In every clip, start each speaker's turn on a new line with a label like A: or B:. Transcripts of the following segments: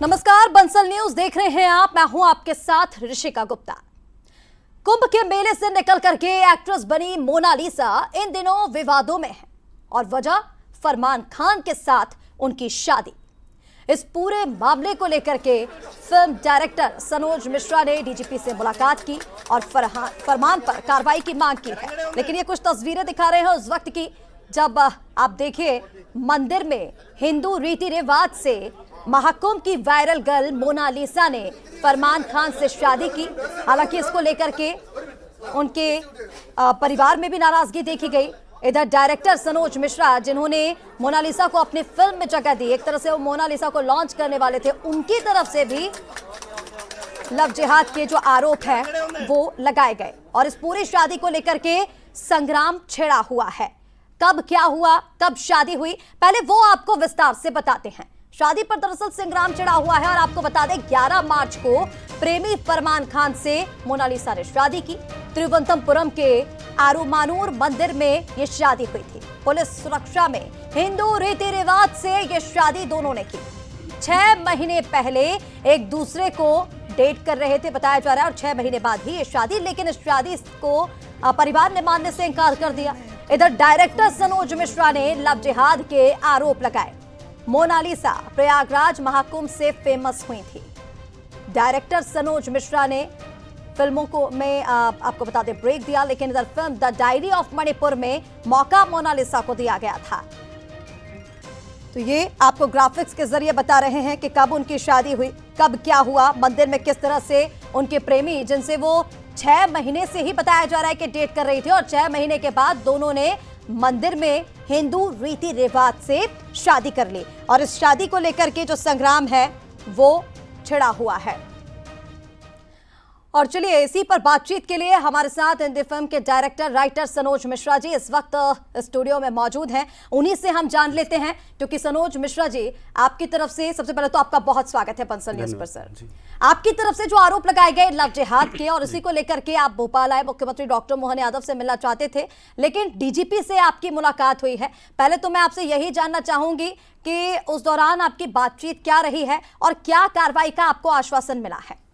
A: नमस्कार, बंसल न्यूज देख रहे हैं आप। मैं हूं आपके साथ ऋषिका गुप्ता। कुंभ के मेले से निकल करके एक्ट्रेस बनी मोनालिसा इन दिनों विवादों में है और वजह फरमान खान के साथ उनकी शादी। इस पूरे मामले को लेकर के फिल्म डायरेक्टर सनोज मिश्रा ने डीजीपी से मुलाकात की और फरमान पर कार्रवाई की मांग की है। लेकिन ये कुछ तस्वीरें दिखा रहे हैं उस वक्त की जब आप देखिए मंदिर में हिंदू रीति रिवाज से महाकुंभ की वायरल गर्ल मोनालिसा ने फरमान खान से शादी की। हालांकि इसको लेकर के उनके परिवार में भी नाराजगी देखी गई। इधर डायरेक्टर सनोज मिश्रा जिन्होंने मोनालिसा को अपनी फिल्म में जगह दी, एक तरह से वो मोनालिसा को लॉन्च करने वाले थे, उनकी तरफ से भी लव जिहाद के जो आरोप है वो लगाए गए और इस पूरी शादी को लेकर के संग्राम छिड़ा हुआ है। कब क्या हुआ, कब शादी हुई, पहले वो आपको विस्तार से बताते हैं। शादी पर दरअसल संग्राम छिड़ा हुआ है और आपको बता दें 11 मार्च को प्रेमी फरमान खान से मोनालिसा ने शादी की। तिरुवनंतपुरम के आरुमानूर मंदिर में ये शादी हुई थी। पुलिस सुरक्षा में हिंदू रीति रिवाज से ये शादी दोनों ने की। 6 महीने पहले एक दूसरे को डेट कर रहे थे बताया जा रहा है और 6 महीने बाद ही ये शादी, लेकिन इस शादी को परिवार ने मानने से इनकार कर दिया। इधर डायरेक्टर सनोज मिश्रा ने लव जिहाद के आरोप लगाए। मोनालिसा प्रयागराज महाकुंभ से फेमस हुई थी। डायरेक्टर सनोज मिश्रा ने फिल्मों को में आपको बता दें ब्रेक दिया, लेकिन इधर film the diary of Manipur में मौका मोनालिसा को दिया गया था। तो ये आपको ग्राफिक्स के जरिए बता रहे हैं कि कब उनकी शादी हुई, कब क्या हुआ, मंदिर में किस तरह से उनके प्रेमी जिनसे वो 6 महीने से ही बताया जा रहा है कि डेट कर रही थी और 6 महीने के बाद दोनों ने मंदिर में हिंदू रीति रिवाज से शादी कर ली और इस शादी को लेकर के जो संग्राम है वो छिड़ा हुआ है। और चलिए इसी पर बातचीत के लिए हमारे साथ हिंदी फिल्म के डायरेक्टर राइटर सनोज मिश्रा जी इस वक्त स्टूडियो में मौजूद हैं। उन्हीं से हम जान लेते हैं क्योंकि सनोज मिश्रा जी आपकी तरफ से सबसे पहले तो आपका बहुत स्वागत है बंसल न्यूज पर। सर, आपकी तरफ से जो आरोप लगाए गए लव जिहाद के और इसी को लेकर के आप भोपाल आए, मुख्यमंत्री डॉक्टर मोहन यादव से मिलना चाहते थे लेकिन डीजीपी से आपकी मुलाकात हुई है। पहले तो मैं आपसे यही जानना चाहूंगी कि उस दौरान आपकी बातचीत क्या रही है और क्या कार्रवाई का आपको आश्वासन मिला है?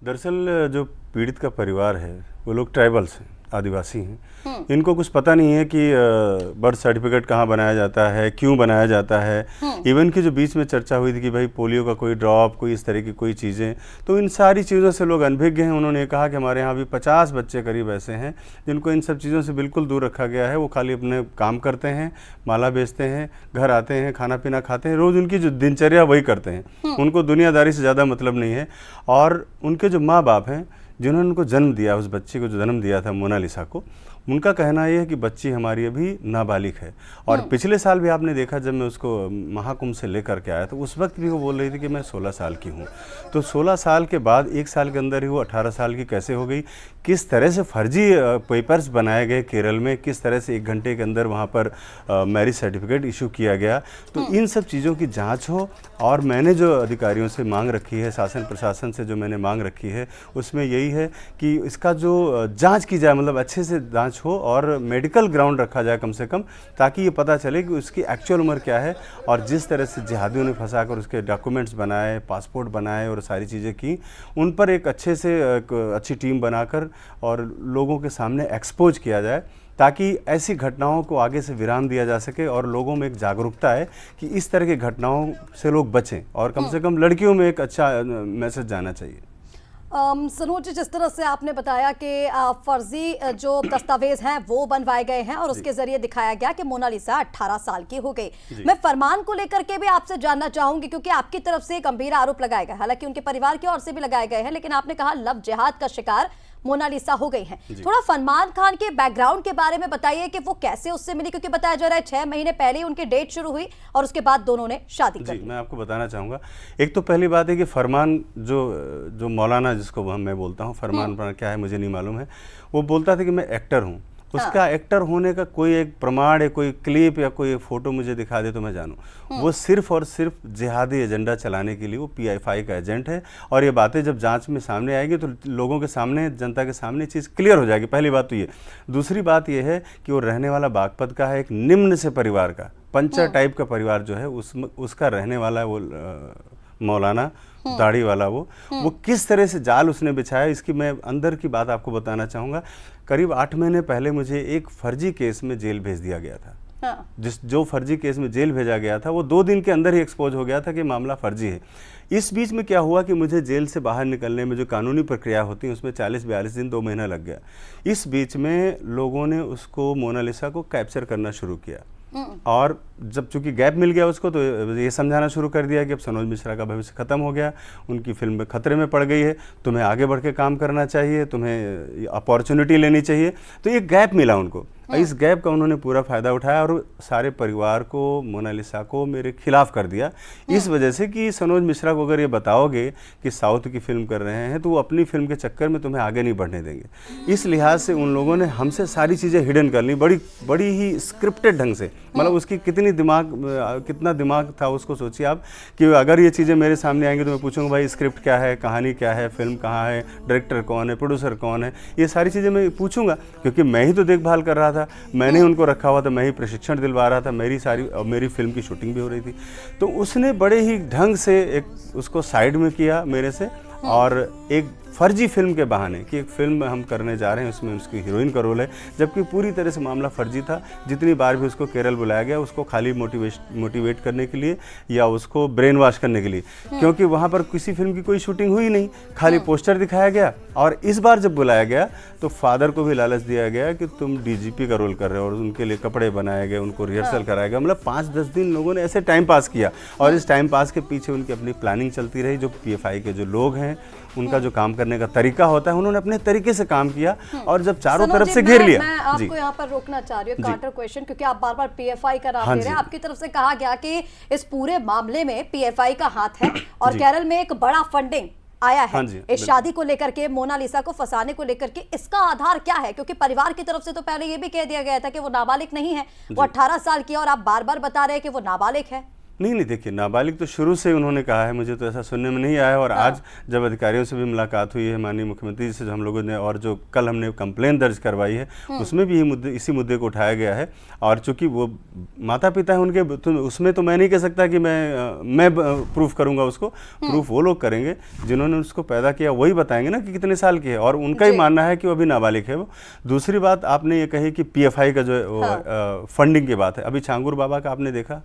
B: दरअसल जो पीड़ित का परिवार है वो लोग ट्राइबल्स हैं, आदिवासी हैं। इनको कुछ पता नहीं है कि बर्थ सर्टिफिकेट कहाँ बनाया जाता है, क्यों बनाया जाता है। इवन की जो बीच में चर्चा हुई थी कि भाई पोलियो का कोई ड्रॉप, कोई इस तरह की कोई चीज़ें, तो इन सारी चीज़ों से लोग अनभिज्ञ हैं। उन्होंने कहा कि हमारे यहाँ भी 50 बच्चे करीब ऐसे हैं जिनको इन सब चीज़ों से बिल्कुल दूर रखा गया है। वो खाली अपने काम करते हैं, माला बेचते हैं, घर आते हैं, खाना पीना खाते हैं, रोज़ उनकी जो दिनचर्या वही करते हैं। उनको दुनियादारी से ज़्यादा मतलब नहीं है। और उनके जो माँ बाप हैं जिन्होंने उनको जन्म दिया, उस बच्चे को जो जन्म दिया था मोनालिसा को, उनका कहना यह है कि बच्ची हमारी अभी नाबालिग है। और पिछले साल भी आपने देखा जब मैं उसको महाकुंभ से लेकर के आया तो उस वक्त भी वो बोल रही थी कि मैं 16 साल की हूँ। तो 16 साल के बाद 1 साल के अंदर ही वो 18 साल की कैसे हो गई? किस तरह से फर्जी पेपर्स बनाए गए केरल में, किस तरह से 1 घंटे के अंदर वहाँ पर मैरिज सर्टिफिकेट इशू किया गया। तो इन सब चीज़ों की जाँच हो और मैंने जो अधिकारियों से मांग रखी है, शासन प्रशासन से जो मैंने मांग रखी है, उसमें यही है कि इसका जो जाँच की जाए, मतलब अच्छे से जाँच हो और मेडिकल ग्राउंड रखा जाए कम से कम, ताकि ये पता चले कि उसकी एक्चुअल उम्र क्या है। और जिस तरह से जिहादियों ने फंसाकर उसके डॉक्यूमेंट्स बनाए, पासपोर्ट बनाए और सारी चीज़ें की, उन पर एक अच्छे से अच्छी टीम बनाकर और लोगों के सामने एक्सपोज किया जाए ताकि ऐसी घटनाओं को आगे से विराम दिया जा सके और लोगों में एक जागरूकता है कि इस तरह की घटनाओं से लोग बचें और कम से कम लड़कियों में एक अच्छा मैसेज जाना चाहिए।
A: सनोज, जिस तरह से आपने बताया कि फर्जी जो दस्तावेज हैं वो बनवाए गए हैं और उसके जरिए दिखाया गया कि मोनालिसा 18 साल की हो गई। मैं फरमान को लेकर के भी आपसे जानना चाहूंगी क्योंकि आपकी तरफ से गंभीर आरोप लगाए गए, हालांकि उनके परिवार की ओर से भी लगाए गए हैं, लेकिन आपने कहा लव जिहाद का शिकार मोनालिसा हो गई हैं। थोड़ा फरमान खान के बैकग्राउंड के बारे में बताइए कि वो कैसे उससे मिली, क्योंकि बताया जा रहा है 6 महीने पहले ही उनकी डेट शुरू हुई और उसके बाद दोनों ने शादी कर ली।
B: मैं आपको बताना चाहूँगा, एक तो पहली बात है कि फरमान जो मौलाना जिसको मैं बोलता हूँ, फरमान क्या है मुझे नहीं मालूम है, वो बोलता था कि मैं एक्टर हूँ। उसका एक्टर होने का कोई एक प्रमाण है, कोई क्लिप या कोई फोटो मुझे दिखा दे तो मैं जानूं। वो सिर्फ और सिर्फ जिहादी एजेंडा चलाने के लिए वो PFI का एजेंट है। और ये बातें जब जांच में सामने आएगी तो लोगों के सामने, जनता के सामने चीज़ क्लियर हो जाएगी। पहली बात तो ये। दूसरी बात ये है कि वो रहने वाला बागपत का है, एक निम्न से परिवार का, पंचर टाइप का परिवार जो है उसका रहने वाला वो मौलाना दाढ़ी वाला वो किस तरह से जाल उसने बिछाया, इसकी मैं अंदर की बात आपको बताना चाहूँगा। करीब 8 महीने पहले मुझे एक फर्जी केस में जेल भेज दिया गया था। जो फर्जी केस में जेल भेजा गया था वो 2 दिन के अंदर ही एक्सपोज हो गया था कि मामला फर्जी है। इस बीच में क्या हुआ कि मुझे जेल से बाहर निकलने में जो कानूनी प्रक्रिया होती है उसमें 40-42 दिन 2 महीना लग गया। इस बीच में लोगों ने उसको मोनालिसा को कैप्चर करना शुरू किया और जब चूंकि गैप मिल गया उसको, तो ये समझाना शुरू कर दिया कि अब सनोज मिश्रा का भविष्य खत्म हो गया, उनकी फिल्म खतरे में पड़ गई है, तुम्हें आगे बढ़ के काम करना चाहिए, तुम्हें अपॉर्चुनिटी लेनी चाहिए। तो ये गैप मिला उनको। इस गैप का उन्होंने पूरा फ़ायदा उठाया और सारे परिवार को, मोनालिसा को मेरे खिलाफ कर दिया। इस वजह से कि सनोज मिश्रा को अगर ये बताओगे कि साउथ की फिल्म कर रहे हैं तो वो अपनी फिल्म के चक्कर में तुम्हें आगे नहीं बढ़ने देंगे। इस लिहाज से उन लोगों ने हमसे सारी चीज़ें हिडन कर ली, बड़ी ही स्क्रिप्टेड ढंग से। मतलब उसकी कितना दिमाग था उसको सोचिए आप, कि अगर ये चीज़ें मेरे सामने आएंगी तो मैं पूछूंगा भाई स्क्रिप्ट क्या है, कहानी क्या है, फिल्म कहाँ है, डायरेक्टर कौन है, प्रोड्यूसर कौन है, ये सारी चीज़ें मैं पूछूंगा, क्योंकि मैं ही तो देखभाल कर रहा था, मैंने उनको रखा हुआ था, मैं ही प्रशिक्षण दिलवा रहा था, मेरी फिल्म की शूटिंग भी हो रही थी। तो उसने बड़े ही ढंग से एक उसको साइड में किया मेरे से, और एक फर्जी फिल्म के बहाने कि एक फिल्म हम करने जा रहे हैं, उसमें उसकी हीरोइन का रोल है, जबकि पूरी तरह से मामला फर्जी था। जितनी बार भी उसको केरल बुलाया गया उसको खाली मोटिवेट करने के लिए या उसको ब्रेन वॉश करने के लिए, क्योंकि वहाँ पर किसी फिल्म की कोई शूटिंग हुई नहीं, खाली पोस्टर दिखाया गया। और इस बार जब बुलाया गया तो फादर को भी लालच दिया गया कि तुम डीजीपी का रोल कर रहे हो, और उनके लिए कपड़े बनाए गए, उनको रिहर्सल कराया गया। मतलब 5-10 दिन लोगों ने ऐसे टाइम पास किया, और इस टाइम पास के पीछे उनकी अपनी प्लानिंग चलती रही। जो PFI के जो लोग हैं उनका जो काम करने का तरीका होता है, उन्होंने अपने तरीके से काम किया, और जब चारों तरफ से घेर लिया।
A: मैं आपको यहाँ पर रोकना चाह रही हूँ, काउंटर क्वेश्चन, क्योंकि आप बार-बार PFI का नाम ले रहे हैं। आपकी तरफ से कहा गया कि इस पूरे मामले में PFI का हाथ है, और केरल में एक बड़ा फंडिंग आया है इस शादी को लेकर के, मोनालिसा को फंसाने को लेकर के। इसका आधार क्या है? क्योंकि परिवार की तरफ से तो पहले ये भी कह दिया गया था कि वो नाबालिग नहीं है, वो 18 साल की है, और आप बार-बार बता रहे हैं कि वो नाबालिग है।
B: नहीं, देखिए, नाबालिग तो शुरू से उन्होंने कहा है, मुझे तो ऐसा सुनने में नहीं आया। और आज जब अधिकारियों से भी मुलाकात हुई है, माननीय मुख्यमंत्री जी से जो हम लोगों ने, और जो कल हमने कंप्लेन दर्ज करवाई है, उसमें भी इसी मुद्दे को उठाया गया है। और चूंकि वो माता पिता हैं उनके, तो उसमें तो मैं नहीं कह सकता कि मैं प्रूफ करूँगा उसको। प्रूफ वो लोग करेंगे जिन्होंने उसको पैदा किया, वही बताएंगे ना कि कितने साल की है, और उनका ही मानना है कि वो अभी नाबालिग है वो। दूसरी बात आपने ये कही कि PFI का जो फंडिंग की बात है, अभी छांगुर बाबा का आपने देखा,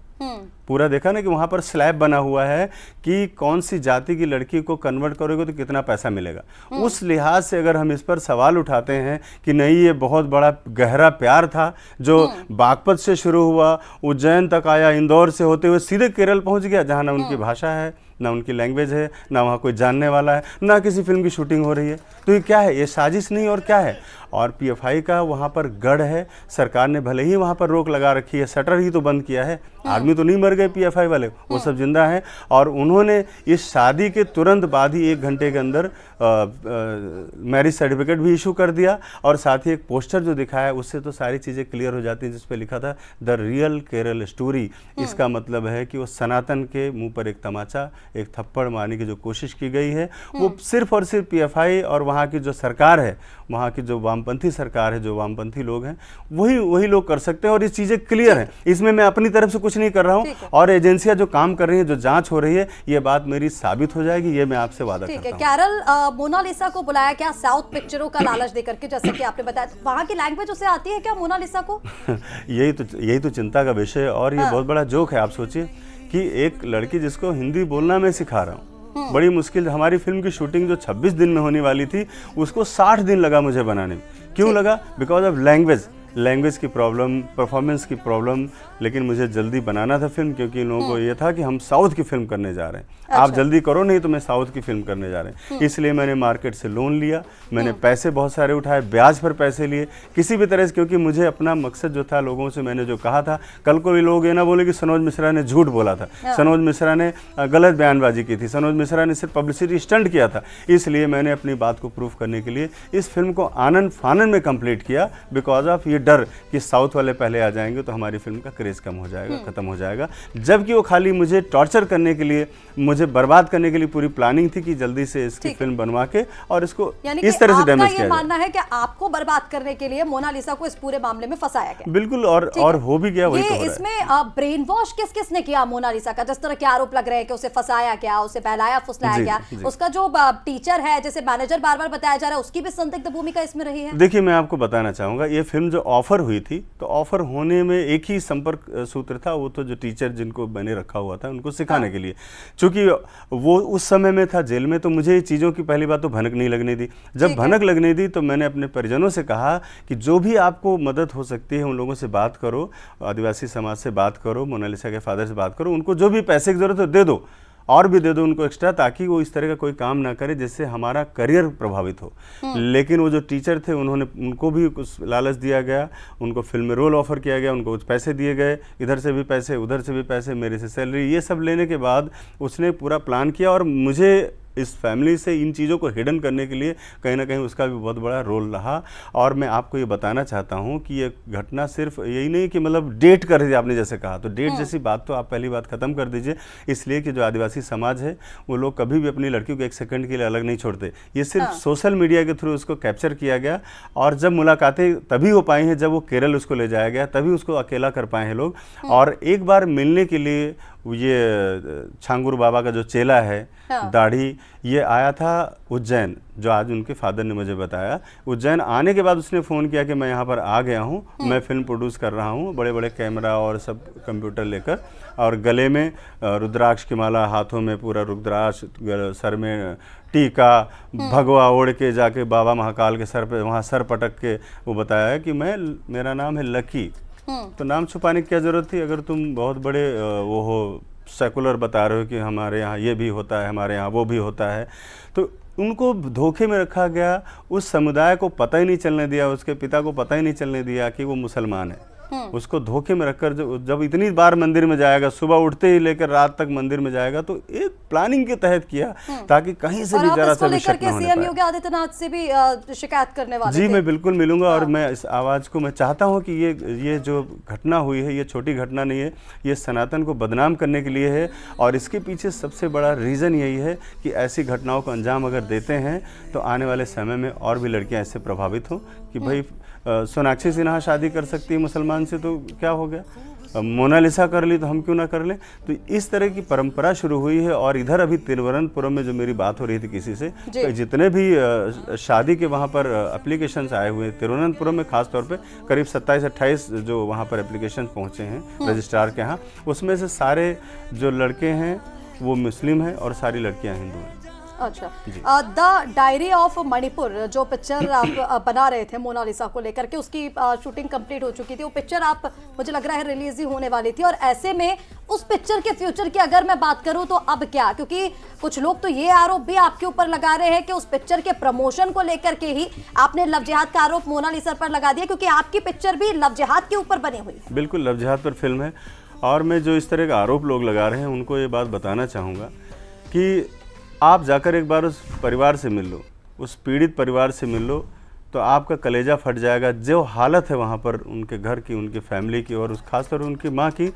B: पूरा देखा ना कि वहाँ पर स्लैब बना हुआ है कि कौन सी जाति की लड़की को कन्वर्ट करोगे तो कितना पैसा मिलेगा। उस लिहाज से अगर हम इस पर सवाल उठाते हैं कि नहीं, ये बहुत बड़ा गहरा प्यार था जो बागपत से शुरू हुआ, उज्जैन तक आया, इंदौर से होते हुए सीधे केरल पहुँच गया, जहाँ ना उनकी भाषा है, ना उनकी लैंग्वेज है, ना वहाँ कोई जानने वाला है, ना किसी फिल्म की शूटिंग हो रही है। तो ये क्या है? ये साजिश नहीं और क्या है? और PFI का वहाँ पर गढ़ है। सरकार ने भले ही वहाँ पर रोक लगा रखी है, शटर ही तो बंद किया है, आदमी तो नहीं मर गए PFI वाले, वो सब जिंदा हैं। और उन्होंने इस शादी के तुरंत बाद ही 1 घंटे के अंदर मैरिज सर्टिफिकेट भी इशू कर दिया, और साथ ही एक पोस्टर जो दिखाया उससे तो सारी चीज़ें क्लियर हो जाती हैं, जिस पे लिखा था द रियल केरल स्टोरी। इसका मतलब है कि वो सनातन के मुंह पर एक तमाचा, एक थप्पड़ मारने की जो कोशिश की गई है, वो सिर्फ और सिर्फ PFI और वहाँ की जो सरकार है, वहाँ की जो वामपंथी सरकार है, जो वामपंथी लोग हैं, वही लोग कर सकते हैं। और ये चीज़ें क्लियर हैं, इसमें मैं अपनी तरफ से कुछ नहीं कर रहा हूँ, और एजेंसियां जो काम कर रही है, जो जांच हो रही है, ये बात मेरी साबित हो जाएगी, ये मैं आपसे वादा करता हूँ।
A: केरल मोनालिसा को बुलाया क्या साउथ पिक्चरों का लालच देकर के, जैसे कि आपने बताया, वहाँ की लैंग्वेज उसे आती है क्या मोनालिसा को?
B: यही तो चिंता का विषय है, और ये बहुत बड़ा जोक है। आप सोचिए कि एक लड़की जिसको हिंदी बोलना मैं सिखा रहा हूँ, बड़ी मुश्किल, हमारी फिल्म की शूटिंग जो 26 दिन में होने वाली थी उसको 60 दिन लगा मुझे बनाने में। क्यों लगा? बिकॉज ऑफ लैंग्वेज की प्रॉब्लम, परफॉर्मेंस की प्रॉब्लम। लेकिन मुझे जल्दी बनाना था फिल्म, क्योंकि इन लोगों को ये था कि हम साउथ की फिल्म करने जा रहे हैं। अच्छा। आप जल्दी करो, नहीं तो मैं साउथ की फिल्म करने जा रहे हैं। इसलिए मैंने मार्केट से लोन लिया, मैंने पैसे बहुत सारे उठाए, ब्याज पर पैसे लिए, किसी भी तरह से, क्योंकि मुझे अपना मकसद जो था, लोगों से मैंने जो कहा था, कल को भी लोग ये ना बोले कि सनोज मिश्रा ने झूठ बोला था, सनोज मिश्रा ने गलत बयानबाजी की थी, सनोज मिश्रा ने सिर्फ पब्लिसिटी स्टंट किया था। इसलिए मैंने अपनी बात को प्रूफ करने के लिए इस फिल्म को आनंद फानन में कंप्लीट किया, बिकॉज ऑफ ये डर कि साउथ वाले पहले आ जाएंगे तो हमारी फिल्म का क्रेज़ कम हो जाएगा, ख़त्म हो जाएगा, जबकि वो खाली मुझे टॉर्चर करने के लिए, मुझे बर्बाद करने के लिए पूरी प्लानिंग थी कि जल्दी से इसकी फिल्म बनवा के और इसको इस तरह से डैमेज किया।
A: ये मानना है कि आपको बर्बाद करने के लिए मोनालिसा को इस पूरे मामले में फंसाया गया?
B: बिल्कुल, और हो भी गया। वही तो हो रहा है।
A: इसमें ब्रेन वॉश किसने किया मोनालिसा का? जिस तरह के आरोप लग रहे हैं कि उसे फंसाया गया, उसे बहलाया फुसलाया गया, उसका जो टीचर है, जैसे मैनेजर बार बार बताया जा रहा है, उसकी भी संदिग्ध भूमिका इसमें रही है।
B: देखिए, मैं आपको बताना चाहूंगा, ये फिल्म जो ऑफर हुई थी, तो ऑफर होने में एक ही संपर्क सूत्र था, वो तो जो टीचर जिनको मैंने रखा हुआ था उनको सिखाने के लिए। चूंकि वो उस समय में था जेल में, तो मुझे ये चीज़ों की पहली बात तो भनक नहीं लगने दी। जब भनक लगने दी तो मैंने अपने परिजनों से कहा कि जो भी आपको मदद हो सकती है उन लोगों से बात करो, आदिवासी समाज से बात करो, मोनालिसा के फादर से बात करो, उनको जो भी पैसे की जरूरत है दे दो, और भी दे दो उनको एक्स्ट्रा, ताकि वो इस तरह का कोई काम ना करे जिससे हमारा करियर प्रभावित हो। लेकिन वो जो टीचर थे उनको भी कुछ लालच दिया गया, उनको फिल्म में रोल ऑफर किया गया, उनको कुछ पैसे दिए गए, इधर से भी पैसे उधर से भी पैसे, मेरे से सैलरी, ये सब लेने के बाद उसने पूरा प्लान किया और मुझे इस फैमिली से इन चीज़ों को हिडन करने के लिए कहीं ना कहीं उसका भी बहुत बड़ा रोल रहा। और मैं आपको ये बताना चाहता हूँ कि ये घटना सिर्फ यही नहीं कि मतलब डेट कर दी आपने जैसे कहा, तो डेट जैसी बात तो आप पहली बात ख़त्म कर दीजिए, इसलिए कि जो आदिवासी समाज है वो लोग कभी भी अपनी लड़कियों को एक सेकंड के लिए अलग नहीं छोड़ते। ये सिर्फ सोशल मीडिया के थ्रू उसको कैप्चर किया गया, और जब मुलाकातें तभी हो पाई हैं जब वो केरल उसको ले जाया गया, तभी उसको अकेला कर पाए हैं लोग। और एक बार मिलने के लिए ये छांगुर बाबा का जो चेला है, दाढ़ी, ये आया था उज्जैन, जो आज उनके फादर ने मुझे बताया। उज्जैन आने के बाद उसने फ़ोन किया कि मैं यहाँ पर आ गया हूँ, मैं फिल्म प्रोड्यूस कर रहा हूँ, बड़े बड़े कैमरा और सब कंप्यूटर लेकर, और गले में रुद्राक्ष की माला, हाथों में पूरा रुद्राक्ष, सर में टीका, भगवा ओढ़ के जाके बाबा महाकाल के सर पे वहाँ सर पटक के वो बताया कि मेरा नाम है लकी। तो नाम छुपाने की क्या ज़रूरत थी? अगर तुम बहुत बड़े वो हो, सेकुलर बता रहे हो कि हमारे यहाँ ये भी होता है, हमारे यहाँ वो भी होता है, तो उनको धोखे में रखा गया। उस समुदाय को पता ही नहीं चलने दिया, उसके पिता को पता ही नहीं चलने दिया कि वो मुसलमान है। उसको धोखे में रखकर जब इतनी बार मंदिर में जाएगा, सुबह उठते ही लेकर रात तक मंदिर में जाएगा, तो एक प्लानिंग के तहत किया ताकि कहीं से भी जरा सा भी शक न होने पाए।
A: सीएम योगी आदित्यनाथ से भी शिकायत करने वाले
B: जी, मैं बिल्कुल मिलूंगा। और मैं इस आवाज़ को मैं चाहता हूं कि ये जो घटना हुई है, ये छोटी घटना नहीं है, ये सनातन को बदनाम करने के लिए है। और इसके पीछे सबसे बड़ा रीज़न यही है कि ऐसी घटनाओं को अंजाम अगर देते हैं तो आने वाले समय में और भी लड़कियां इससे प्रभावित हों कि भाई सोनाक्षी सिन्हा शादी कर सकती है मुसलमान से, तो क्या हो गया, मोनालिसा कर ली तो हम क्यों ना कर लें। तो इस तरह की परंपरा शुरू हुई है। और इधर अभी तिरुवनंतपुरम में जो मेरी बात हो रही थी किसी से, तो जितने भी शादी के वहाँ पर एप्लीकेशंस आए हुए हैं तिरुवनंतपुरम में, खास तौर पे करीब 27-28 जो वहाँ पर एप्लीकेशन पहुँचे हैं रजिस्ट्रार के यहाँ, उसमें से सारे जो लड़के हैं वो मुस्लिम हैं और सारी लड़कियाँ हिंदू हैं।
A: अच्छा, द डायरी ऑफ मणिपुर जो पिक्चर आप बना रहे थे मोनालिसा को लेकर के, उसकी शूटिंग कंप्लीट हो चुकी थी, वो पिक्चर आप मुझे लग रहा है रिलीज ही होने वाली थी। और ऐसे में उस पिक्चर के फ्यूचर की अगर मैं बात करूं तो अब क्या, क्योंकि कुछ लोग तो ये आरोप भी आपके ऊपर लगा रहे हैं कि उस पिक्चर के प्रमोशन को लेकर के ही आपने लव जिहाद का आरोप मोनालिसा पर लगा दिया, क्योंकि आपकी पिक्चर भी लव जिहाद के ऊपर बनी हुई है।
B: बिल्कुल, लव जिहाद पर फिल्म है। और मैं जो इस तरह का आरोप लोग लगा रहे हैं उनको ये बात बताना चाहूँगा कि आप जाकर एक बार उस परिवार से मिल लो, उस पीड़ित परिवार से मिल लो, तो आपका कलेजा फट जाएगा। जो हालत है वहाँ पर उनके घर की, उनकी फैमिली की, और खासतौर उनकी माँ की,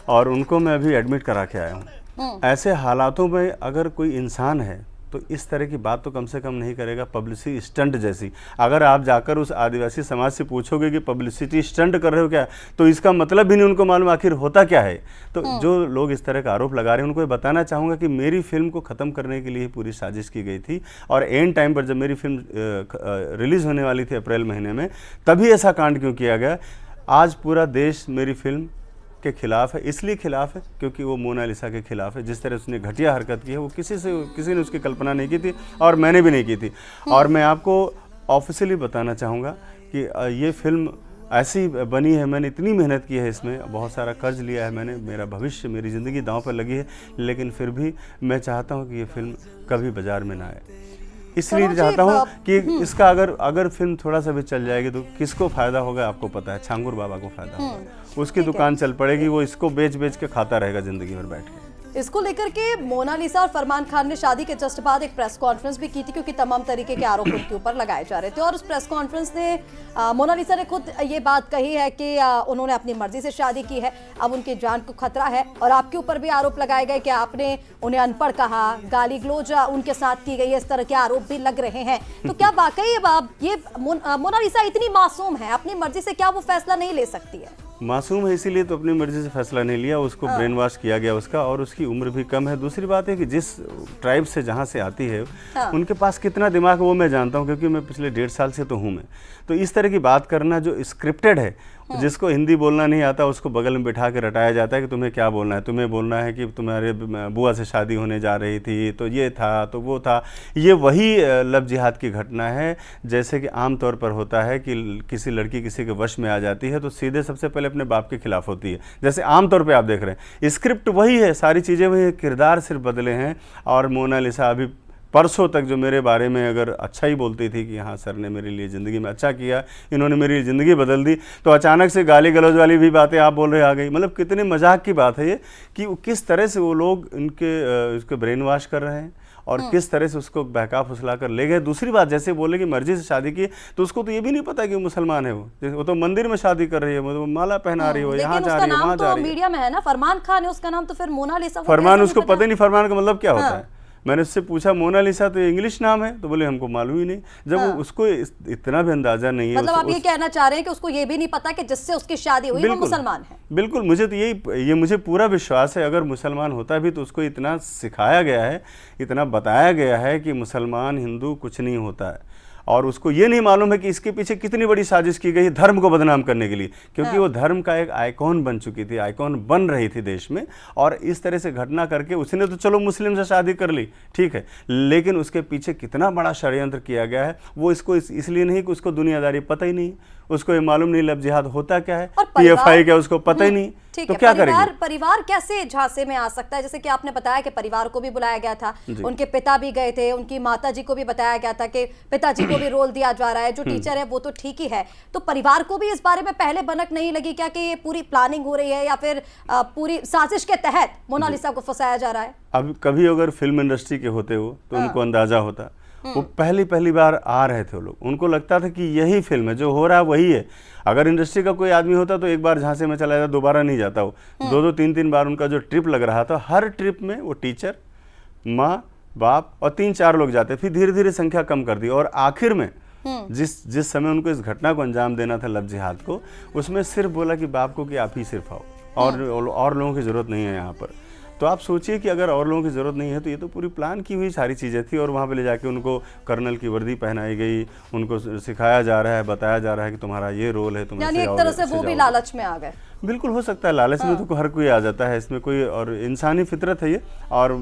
B: और उनको मैं अभी एडमिट करा के आया हूँ। ऐसे हालातों में अगर कोई इंसान है तो इस तरह की बात तो कम से कम नहीं करेगा, पब्लिसिटी स्टंट जैसी। अगर आप जाकर उस आदिवासी समाज से पूछोगे कि पब्लिसिटी स्टंट कर रहे हो क्या, तो इसका मतलब भी नहीं उनको मालूम आखिर होता क्या है। तो जो लोग इस तरह का आरोप लगा रहे हैं उनको ये बताना चाहूँगा कि मेरी फिल्म को ख़त्म करने के लिए पूरी साजिश की गई थी। और एंड टाइम पर जब मेरी फिल्म रिलीज़ होने वाली थी अप्रैल महीने में, तभी ऐसा कांड क्यों किया गया। आज पूरा देश मेरी फिल्म के खिलाफ है, इसलिए खिलाफ है क्योंकि वो मोनालिसा के खिलाफ है। जिस तरह उसने घटिया हरकत की है वो किसी ने उसकी कल्पना नहीं की थी, और मैंने भी नहीं की थी। और मैं आपको ऑफिशियली बताना चाहूँगा कि ये फिल्म ऐसी बनी है, मैंने इतनी मेहनत की है इसमें, बहुत सारा कर्ज लिया है मैंने, मेरा भविष्य, मेरी ज़िंदगी दांव पर लगी है, लेकिन फिर भी मैं चाहता हूँ कि ये फिल्म कभी बाज़ार में ना आए। इसलिए चाहता हूँ कि इसका अगर फिल्म थोड़ा सा भी चल जाएगी तो किसको फ़ायदा होगा आपको पता है, छांगुर बाबा को फ़ायदा होगा। उसकी दुकान चल पड़ेगी, वो इसको बेच के खाता रहेगा ज़िंदगी भर बैठ के।
A: इसको लेकर के मोनालिसा और फरमान खान ने शादी के जस्ट बाद एक प्रेस कॉन्फ्रेंस भी की थी, क्योंकि तमाम तरीके के आरोप उनके ऊपर लगाए जा रहे थे। और उस प्रेस कॉन्फ्रेंस ने मोनालिसा ने खुद ये बात कही है कि उन्होंने अपनी मर्जी से शादी की है, अब उनकी जान को खतरा है। और आपके ऊपर भी आरोप लगाए गए कि आपने उन्हें अनपढ़ कहा, गाली गलौज उनके साथ की गई है, इस तरह के आरोप भी लग रहे हैं। तो क्या वाकई ये मोनालिसा इतनी मासूम है, अपनी मर्जी से क्या वो फैसला नहीं ले सकती है?
B: मासूम है इसीलिए तो अपनी मर्जी से फैसला नहीं लिया, उसको ब्रेन वॉश किया गया उसका, और उसकी उम्र भी कम है। दूसरी बात है कि जिस ट्राइब से जहाँ से आती है उनके पास कितना दिमाग है वो मैं जानता हूँ, क्योंकि मैं पिछले 1.5 साल से तो हूँ मैं। तो इस तरह की बात करना जो स्क्रिप्टेड है, जिसको हिंदी बोलना नहीं आता उसको बगल में बिठा के रटाया जाता है कि तुम्हें क्या बोलना है, तुम्हें बोलना है कि तुम्हारे बुआ से शादी होने जा रही थी तो ये था तो वो था। ये वही लव जिहाद की घटना है, जैसे कि आम तौर पर होता है कि किसी लड़की किसी के वश में आ जाती है तो सीधे सबसे पहले अपने बाप के खिलाफ होती है, जैसे आम तौर पे आप देख रहे हैं। स्क्रिप्ट वही है, सारी चीज़ें वही है, किरदार सिर्फ बदले हैं। और मोनालिसा अभी परसों तक जो मेरे बारे में अगर अच्छा ही बोलती थी कि हाँ सर ने मेरे लिए ज़िंदगी में अच्छा किया, इन्होंने मेरी ज़िंदगी बदल दी, तो अचानक से गाली गलौज वाली भी बातें आप बोल रहे आ गई। मतलब कितने मजाक की बात है ये कि किस तरह से वो लोग उसके ब्रेन वॉश कर रहे हैं और किस तरह से उसको बहका फुसला कर ले गए। दूसरी बात, जैसे बोले कि मर्जी से शादी की, तो उसको तो ये भी नहीं पता कि वो मुसलमान है। वो तो मंदिर में शादी कर रही है, वो माला पहना रही है, यहाँ जा रही है, वहाँ जा रही है।
A: मीडिया में है ना फरमान खान है उसका नाम, तो फिर मोनालिसा
B: फरमान उसको पता ही नहीं फरमान का मतलब क्या होता है। मैंने उससे पूछा मोनालिसा तो इंग्लिश नाम है, तो बोले हमको मालूम ही नहीं। जब उसको इतना भी अंदाजा नहीं है।
A: मतलब आप ये कहना चाह रहे हैं कि उसको ये भी नहीं पता कि जिससे उसकी शादी हुई वो मुसलमान है?
B: बिल्कुल, मुझे तो ये मुझे पूरा विश्वास है। अगर मुसलमान होता भी तो उसको इतना सिखाया गया है, इतना बताया गया है कि मुसलमान हिंदू कुछ नहीं होता है। और उसको ये नहीं मालूम है कि इसके पीछे कितनी बड़ी साजिश की गई धर्म को बदनाम करने के लिए, क्योंकि वो धर्म का एक आइकॉन बन चुकी थी, आइकॉन बन रही थी देश में। और इस तरह से घटना करके उसने तो चलो मुस्लिम से शादी कर ली, ठीक है, लेकिन उसके पीछे कितना बड़ा षड्यंत्र किया गया है वो इसको इसलिए नहीं कि उसको दुनियादारी पता ही नहीं, उसको ये मालूम नहीं लव जिहाद होता क्या है, PFI क्या उसको पता ही नहीं, तो क्या करेंगे?
A: परिवार कैसे झांसे में आ सकता है? जैसे कि आपने बताया कि परिवार को भी बुलाया गया था, उनके पिता भी गए थे, उनकी माता जी को भी बताया गया था कि पिताजी को भी रोल दिया जा रहा है, जो टीचर है वो तो ठीक ही है। तो परिवार को भी इस बारे में पहले भनक नहीं लगी क्या कि ये पूरी प्लानिंग हो रही है या फिर पूरी साजिश के तहत मोनालिसा को फंसाया जा रहा है?
B: अब कभी अगर फिल्म इंडस्ट्री के होते हो तो उनको अंदाजा होता। वो पहली बार आ रहे थे वो लोग, उनको लगता था कि यही फिल्म है, जो हो रहा है वही है। अगर इंडस्ट्री का कोई आदमी होता तो एक बार झांसे में चला जाता, दोबारा नहीं जाता वो। 2-2, 3-3 बार उनका जो ट्रिप लग रहा था, हर ट्रिप में वो टीचर, माँ, बाप और 3-4 लोग जाते। फिर धीरे धीरे संख्या कम कर दी और आखिर में जिस समय उनको इस घटना को अंजाम देना था, लव जिहाद को, उसमें सिर्फ बोला कि बाप को कि आप ही सिर्फ आओ, और लोगों की ज़रूरत नहीं है यहाँ पर। तो आप सोचिए कि अगर और लोगों की ज़रूरत नहीं है तो ये तो पूरी प्लान की हुई सारी चीज़ें थी। और वहाँ पे ले जाके उनको कर्नल की वर्दी पहनाई गई, उनको सिखाया जा रहा है, बताया जा रहा है कि तुम्हारा ये रोल है, तुम
A: यानी एक तरह से वो भी लालच में आ गए।
B: बिल्कुल हो सकता है, लालच में तो हर कोई आ जाता है, इसमें कोई और इंसानी फितरत है ये। और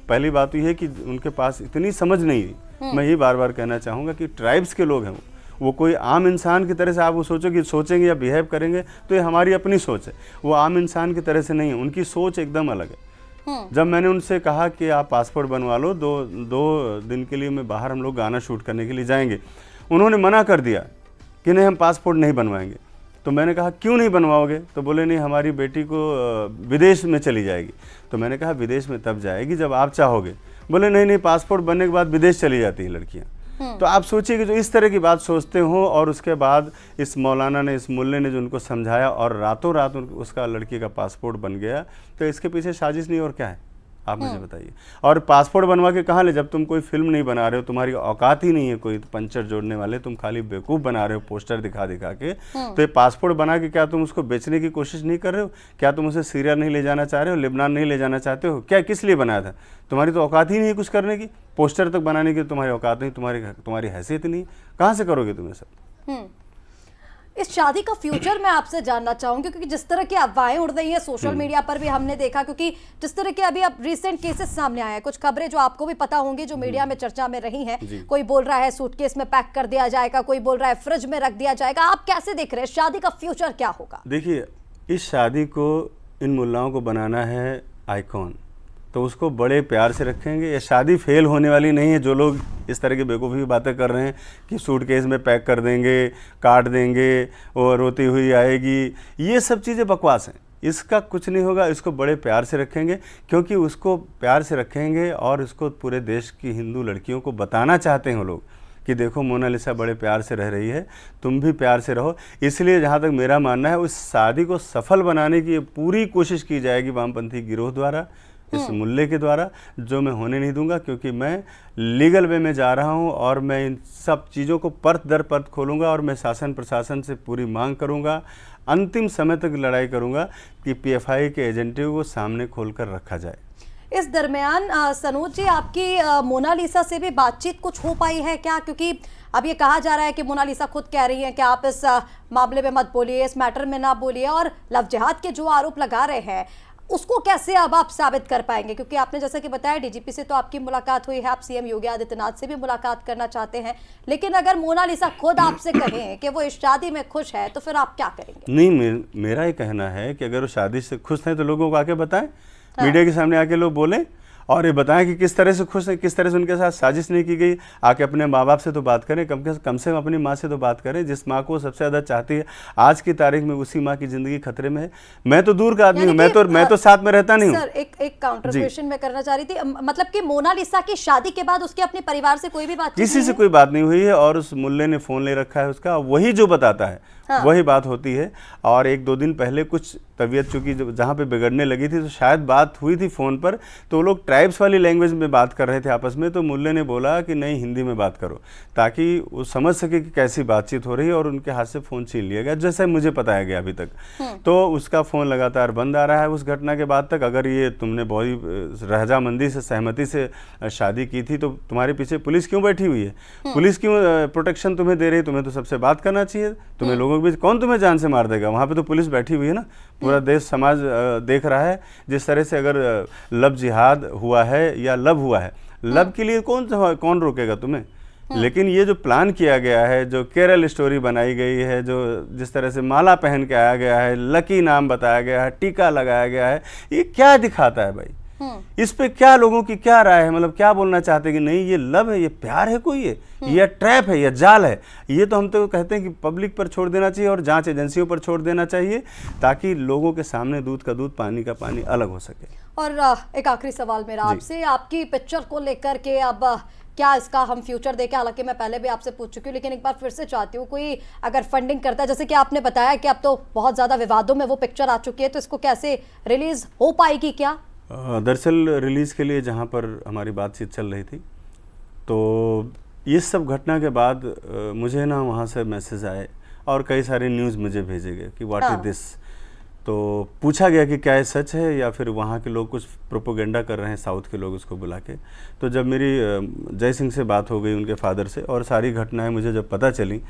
B: पहली बात तो ये है कि उनके पास इतनी समझ नहीं थी। मैं ये बार बार कहना चाहूँगा कि ट्राइब्स के लोग हैं वो कोई आम इंसान की तरह से आप वो सोचेंगे या बिहेव करेंगे तो ये हमारी अपनी सोच है। वो आम इंसान की तरह से नहीं है, उनकी सोच एकदम अलग है। जब मैंने उनसे कहा कि आप पासपोर्ट बनवा लो, दो दिन के लिए मैं बाहर, हम लोग गाना शूट करने के लिए जाएंगे, उन्होंने मना कर दिया कि नहीं हम पासपोर्ट नहीं बनवाएंगे। तो मैंने कहा क्यों नहीं बनवाओगे? तो बोले नहीं हमारी बेटी को विदेश में चली जाएगी। तो मैंने कहा विदेश में तब जाएगी जब आप चाहोगे। बोले नहीं पासपोर्ट बनने के बाद विदेश चली जाती हैं लड़कियाँ। तो आप सोचिए कि जो इस तरह की बात सोचते हो, और उसके बाद इस मौलाना ने, इस मुल्ले ने जो उनको समझाया और रातों रात उसका लड़की का पासपोर्ट बन गया, तो इसके पीछे साजिश नहीं और क्या है, आप मुझे बताइए। और पासपोर्ट बनवा के कहाँ ले, जब तुम कोई फिल्म नहीं बना रहे हो, तुम्हारी औकात ही नहीं है कोई पंचर जोड़ने वाले, तुम खाली बेवकूफ़ बना रहे हो पोस्टर दिखा के, तो ये पासपोर्ट बना के क्या तुम उसको बेचने की कोशिश नहीं कर रहे हो? क्या तुम उसे सीरिया नहीं ले जाना चाह रहे हो, लेबनान नहीं ले जाना चाहते हो? क्या किस लिए बनाया था? तुम्हारी तो औकात ही नहीं है कुछ करने की, पोस्टर तक बनाने की तुम्हारी औकात नहीं, तुम्हारी हैसियत नहीं, कहाँ से करोगे तुम ये सब?
A: इस शादी का फ्यूचर मैं आपसे जानना चाहूंगी, क्योंकि जिस तरह की अफवाहें उड़ रही हैं सोशल मीडिया पर भी हमने देखा, क्योंकि जिस तरह के अभी अब रिसेंट केसेस सामने आए हैं, कुछ खबरें जो आपको भी पता होंगी, जो मीडिया में चर्चा में रही हैं। कोई बोल रहा है सूटकेस में पैक कर दिया जाएगा, कोई बोल रहा है फ्रिज में रख दिया जाएगा। आप कैसे देख रहे हैं शादी का फ्यूचर क्या होगा?
B: देखिए, इस शादी को इन मुल्लाओं को बनाना है आइकॉन, तो उसको बड़े प्यार से रखेंगे। ये शादी फेल होने वाली नहीं है। जो लोग इस तरह की बेवकूफ़ी बातें कर रहे हैं कि सूटकेस में पैक कर देंगे, काट देंगे और रोती हुई आएगी, ये सब चीज़ें बकवास हैं। इसका कुछ नहीं होगा, इसको बड़े प्यार से रखेंगे, क्योंकि उसको प्यार से रखेंगे और इसको पूरे देश की हिंदू लड़कियों को बताना चाहते हैं वो लोग कि देखो मोनालिसा बड़े प्यार से रह रही है, तुम भी प्यार से रहो। इसलिए जहाँ तक मेरा मानना है, उस शादी को सफल बनाने की पूरी कोशिश की जाएगी वामपंथी गिरोह द्वारा, इस मुल्ले के द्वारा, जो मैं होने नहीं दूंगा, क्योंकि मैं लीगल वे में जा रहा हूं और मैं इन सब चीज़ों को परत दर परत खोलूंगा और मैं शासन प्रशासन से पूरी मांग करूंगा, अंतिम समय तक लड़ाई करूंगा कि पीएफआई के एजेंटों को सामने खोलकर रखा जाए।
A: इस दरमियान सनोज जी, आपकी मोनालिसा से भी बातचीत कुछ हो पाई है क्या? क्योंकि अब ये कहा जा रहा है कि मोनालिसा खुद कह रही है कि आप इस मामले में मत बोलिए, इस मैटर में ना बोलिए, और लव जिहाद के जो आरोप लगा रहे हैं उसको कैसे अब आप साबित कर पाएंगे? क्योंकि आपने जैसा कि बताया डीजीपी से तो आपकी मुलाकात हुई है, आप सीएम योगी आदित्यनाथ से भी मुलाकात करना चाहते हैं, लेकिन अगर मोनालिसा खुद आपसे कहें कि वो इस शादी में खुश है तो फिर आप क्या करेंगे?
B: नहीं, मेरा ये कहना है कि अगर वो शादी से खुश हैं तो लोगों को आके बताएं, मीडिया के सामने आके लोग बोलें और ये बताएं कि किस तरह से खुश है, किस तरह से उनके साथ साजिश नहीं की गई। आके अपने माँ बाप से तो बात करें, कम से कम अपनी माँ से तो बात करें, जिस माँ को सबसे ज़्यादा चाहती है। आज की तारीख में उसी माँ की ज़िंदगी खतरे में है। मैं तो दूर का आदमी हूँ, मैं तो साथ में रहता नहीं हूँ।
A: सर, एक काउंटर क्वेश्चन मैं करना चाह रही थी, मतलब कि मोनालिसा की शादी के बाद उसके अपने परिवार से कोई भी बात,
B: किसी से कोई बात नहीं हुई है, और उस मुल्ले ने फ़ोन ले रखा है उसका, वही जो बताता है वही बात होती है। और 1-2 दिन पहले कुछ तबीयत चूँकि जहाँ पे बिगड़ने लगी थी तो शायद बात हुई थी फ़ोन पर, तो वो लोग ट्राइब्स वाली लैंग्वेज में बात कर रहे थे आपस में, तो मुल्ले ने बोला कि नहीं हिंदी में बात करो, ताकि वो समझ सके कि कैसी बातचीत हो रही है, और उनके हाथ से फ़ोन छीन लिया गया, जैसे मुझे बताया गया अभी तक। तो उसका फ़ोन लगातार बंद आ रहा है उस घटना के बाद तक। अगर ये तुमने बहुत रजामंदी से, सहमति से शादी की थी तो तुम्हारे पीछे पुलिस क्यों बैठी हुई है? पुलिस क्यों प्रोटेक्शन तुम्हें दे रही है? तुम्हें तो सबसे बात करना चाहिए, तुम्हें लोगों के बीच कौन तुम्हें जान से मार देगा? वहाँ पे तो पुलिस बैठी हुई है ना, पूरा देश समाज देख रहा है। जिस तरह से अगर लव जिहाद हुआ है या लव हुआ है, लव के लिए कौन रोकेगा तुम्हें? लेकिन ये जो प्लान किया गया है, जो केरल स्टोरी बनाई गई है, जो जिस तरह से माला पहन के आया गया है, लकी नाम बताया गया है, टीका लगाया गया है, ये क्या दिखाता है भाई? इस पे क्या लोगों की क्या राय है? मतलब क्या बोलना चाहते हैं कि नहीं ये लव है, ये प्यार है कोई, ये ट्रैप है, ये जाल है? ये तो हम तो कहते हैं कि पब्लिक पर छोड़ देना चाहिए और जांच एजेंसियों पर छोड़ देना चाहिए, ताकि लोगों के सामने दूध का दूध, पानी का पानी अलग हो सके।
A: और एक आखिरी सवाल मेरा आपसे, आपकी पिक्चर को लेकर के अब क्या इसका हम फ्यूचर देखें? हालांकि मैं पहले भी आपसे पूछ चुकी हूँ, लेकिन एक बार फिर से चाहती हूँ, कोई अगर फंडिंग करता है, जैसे कि आपने बताया कि अब तो बहुत ज़्यादा विवादों में वो पिक्चर आ चुकी है, तो इसको कैसे रिलीज हो पाएगी क्या?
B: दरअसल रिलीज़ के लिए जहाँ पर हमारी बातचीत चल रही थी, तो ये सब घटना के बाद मुझे ना वहाँ से मैसेज आए और कई सारे न्यूज़ मुझे भेजे गए कि व्हाट इज दिस। तो पूछा गया कि क्या ये सच है या फिर वहाँ के लोग कुछ प्रोपोगेंडा कर रहे हैं, साउथ के लोग उसको बुला के। तो जब मेरी जय सिंह से बात हो गई, उनके फादर से, और सारी घटनाएं मुझे जब पता चली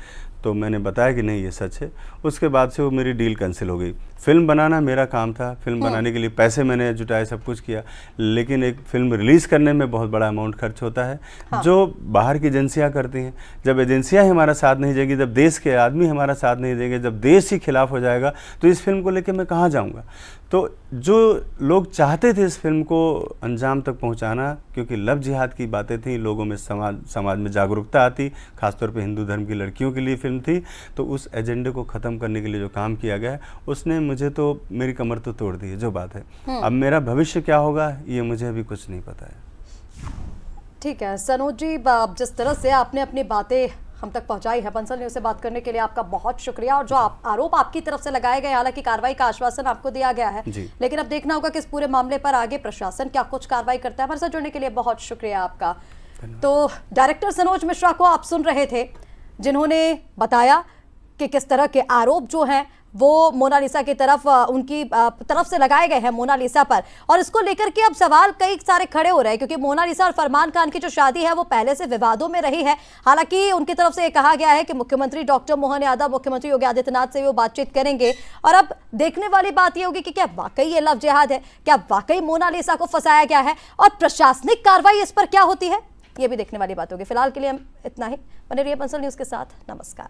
B: तो मैंने बताया कि नहीं ये सच है। उसके बाद से वो मेरी डील कैंसिल हो गई। फिल्म बनाना मेरा काम था, फिल्म बनाने के लिए पैसे मैंने जुटाए, सब कुछ किया, लेकिन एक फिल्म रिलीज़ करने में बहुत बड़ा अमाउंट खर्च होता है, जो बाहर की एजेंसियाँ करती हैं। जब एजेंसियाँ ही हमारा साथ नहीं देंगी, जब देश के आदमी हमारा साथ नहीं देंगे, जब देश ही खिलाफ हो जाएगा, तो इस फिल्म को लेकर मैं कहाँ जाऊँगा? तो जो लोग चाहते थे इस फिल्म को अंजाम तक पहुंचाना, क्योंकि लव जिहाद की बातें थी, लोगों में समाज में जागरूकता आती, खासतौर पे हिंदू धर्म की लड़कियों के लिए फिल्म थी, तो उस एजेंडे को ख़त्म करने के लिए जो काम किया गया है, उसने मुझे तो मेरी कमर तो तोड़ दी है, जो बात है। अब मेरा भविष्य क्या होगा ये मुझे अभी कुछ नहीं पता है।
A: ठीक है सनोज जी, जिस तरह से आपने अपनी बातें हम तक पहुंचाई है, बंसल न्यूज़ से बात करने के लिए आपका बहुत शुक्रिया। और जो आरोप आपकी तरफ से लगाए गए, हालांकि कार्रवाई का आश्वासन आपको दिया गया है, लेकिन अब देखना होगा कि इस पूरे मामले पर आगे प्रशासन क्या कुछ कार्रवाई करता है। हमारे साथ जुड़ने के लिए बहुत शुक्रिया आपका। तो डायरेक्टर सनोज मिश्रा को आप सुन रहे थे, जिन्होंने बताया कि किस तरह के आरोप जो हैं वो मोनालिसा की तरफ, उनकी तरफ से लगाए गए हैं मोनालिसा पर, और इसको लेकर के अब सवाल कई सारे खड़े हो रहे हैं, क्योंकि मोनालिसा और फरमान खान की जो शादी है वो पहले से विवादों में रही है। हालांकि उनकी तरफ से ये कहा गया है कि मुख्यमंत्री डॉक्टर मोहन यादव, मुख्यमंत्री योगी आदित्यनाथ से वो बातचीत करेंगे, और अब देखने वाली बात ये होगी कि क्या वाकई ये लव जिहाद है, क्या वाकई मोनालिसा को फंसाया गया है, और प्रशासनिक कार्रवाई इस पर क्या होती है, ये भी देखने वाली बात होगी। फिलहाल के लिए हम इतना ही। बने रहिए बंसल न्यूज़ के साथ। नमस्कार।